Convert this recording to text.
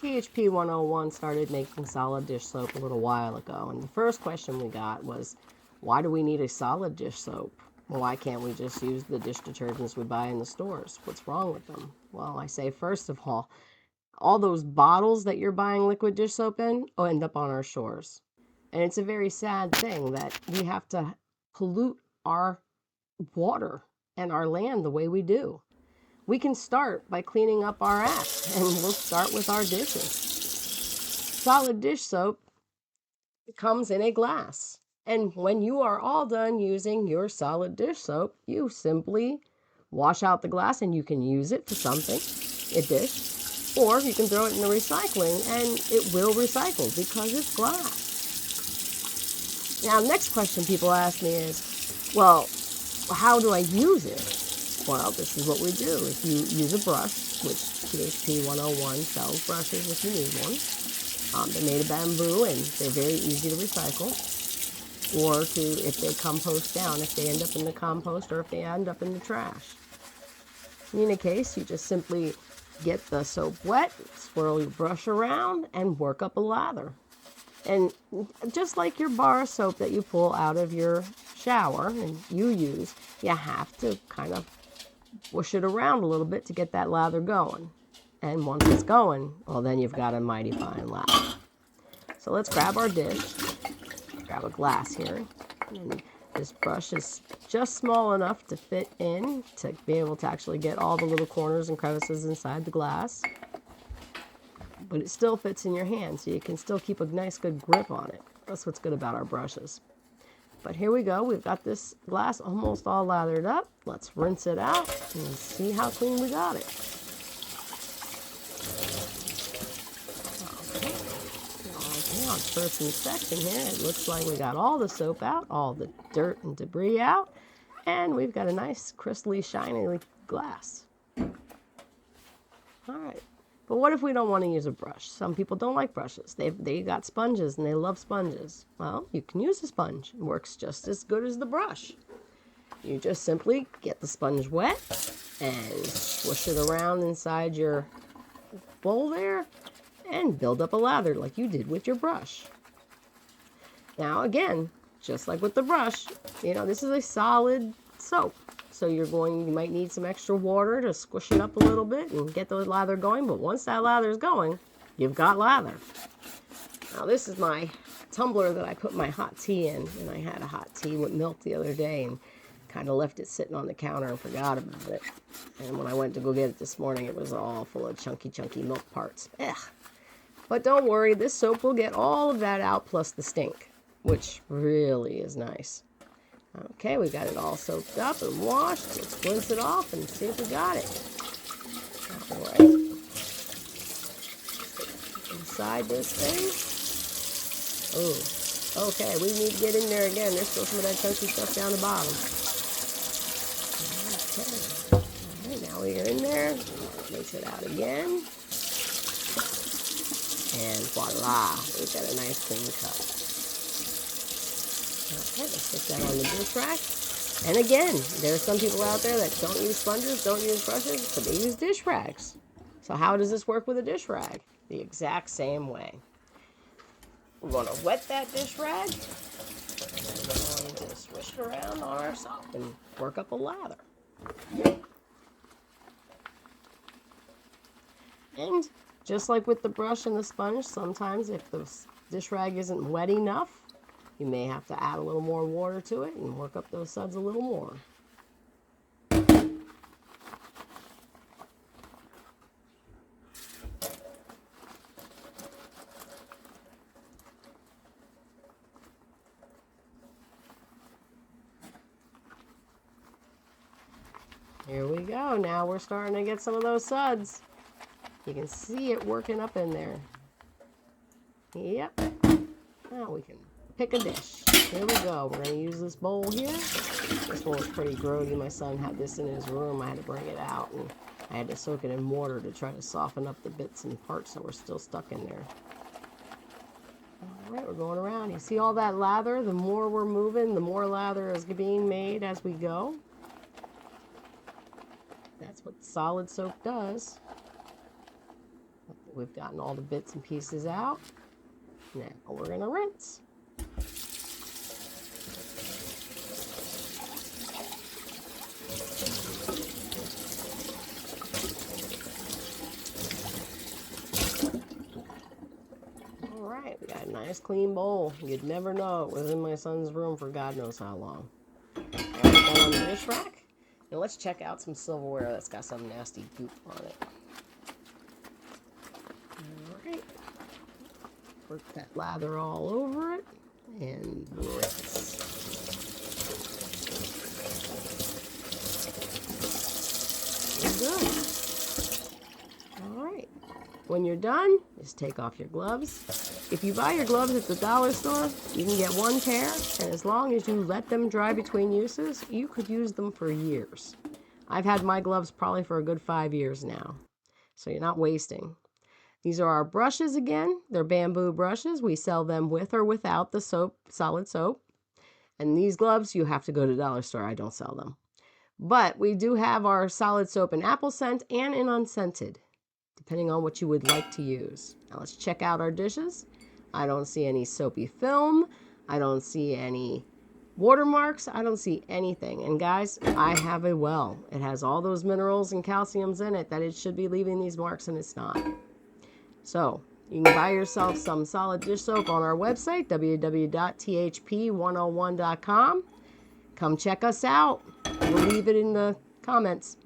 PHP 101 started making solid dish soap a little while ago, and the first question we got was, why do we need a solid dish soap? Well, why can't we just use the dish detergents we buy in the stores? What's wrong with them? Well, I say, first of all those bottles that you're buying liquid dish soap in end up on our shores. And it's a very sad thing that we have to pollute our water and our land the way we do. We can start by cleaning up our act, and we'll start with our dishes. Solid dish soap comes in a glass. And when you are all done using your solid dish soap, you simply wash out the glass, and you can use it for something, a dish, or you can throw it in the recycling and it will recycle because it's glass. Now, next question people ask me is, well, how do I use it? Well, this is what we do. If you use a brush, which PHP 101 sells brushes if you need one, they're made of bamboo and they're very easy to recycle. Or if they compost down, if they end up in the compost or if they end up in the trash. In any case, you just simply get the soap wet, swirl your brush around, and work up a lather. And just like your bar of soap that you pull out of your shower and you use, you have to kind of push it around a little bit to get that lather going. And once it's going, well, then you've got a mighty fine lather. So let's grab our dish. Grab a glass here. And this brush is just small enough to fit in to be able to actually get all the little corners and crevices inside the glass. But it still fits in your hand, so you can still keep a nice good grip on it. That's what's good about our brushes. But here we go. We've got this glass almost all lathered up. Let's rinse it out and see how clean we got it. Okay, on first inspection here, it looks like we got all the soap out, all the dirt and debris out, and we've got a nice crystally shiny glass. All right. But what if we don't want to use a brush? Some people don't like brushes. They got sponges and they love sponges. Well, you can use a sponge. It works just as good as the brush. You just simply get the sponge wet and swish it around inside your bowl there and build up a lather like you did with your brush. Now again, just like with the brush, this is a solid soap. So you might need some extra water to squish it up a little bit and get the lather going. But once that lather is going, you've got lather. Now this is my tumbler that I put my hot tea in. And I had a hot tea with milk the other day and kind of left it sitting on the counter and forgot about it. And when I went to go get it this morning, it was all full of chunky milk parts. Ugh. But don't worry, this soap will get all of that out plus the stink, which really is nice. Okay, we got it all soaked up and washed. Let's rinse it off and see if we got it. All right. Inside this thing. Oh, okay, we need to get in there again. There's still some of that chunky stuff down the bottom. Okay. All right, now we are in there. Rinse it out again. And voila, we've got a nice clean cup. Okay, let's stick that on the dish rack. And again, there are some people out there that don't use sponges, don't use brushes, but they use dish rags. So how does this work with a dish rag? The exact same way. We're going to wet that dish rag. And we're going to swish it around on our soap and work up a lather. And just like with the brush and the sponge, sometimes if the dish rag isn't wet enough, you may have to add a little more water to it and work up those suds a little more. Here we go. Now we're starting to get some of those suds. You can see it working up in there. Yep. Now we can pick a dish. Here we go. We're going to use this bowl here. This one was pretty grody. My son had this in his room. I had to bring it out, and I had to soak it in water to try to soften up the bits and parts that were still stuck in there. All right, we're going around. You see all that lather? The more we're moving, the more lather is being made as we go. That's what solid soap does. Put we've gotten all the bits and pieces out. Now we're going to rinse. All right, we got a nice clean bowl. You'd never know it was in my son's room for God knows how long. All right, that on the dish rack. Now let's check out some silverware that's got some nasty goop on it. All right. Work that lather all over it and rinse. Good. All right. When you're done, just take off your gloves. If you buy your gloves at the dollar store, you can get one pair, and as long as you let them dry between uses, you could use them for years. I've had my gloves probably for a good 5 years now, so you're not wasting. These are our brushes again. They're bamboo brushes. We sell them with or without the soap, solid soap. And these gloves, you have to go to the dollar store. I don't sell them. But we do have our solid soap in apple scent and in unscented, depending on what you would like to use. Now let's check out our dishes. I don't see any soapy film. I don't see any watermarks. I don't see anything. And guys, I have a well. It has all those minerals and calciums in it that it should be leaving these marks, and it's not. So you can buy yourself some solid dish soap on our website, www.thp101.com. Come check us out. We'll leave it in the comments.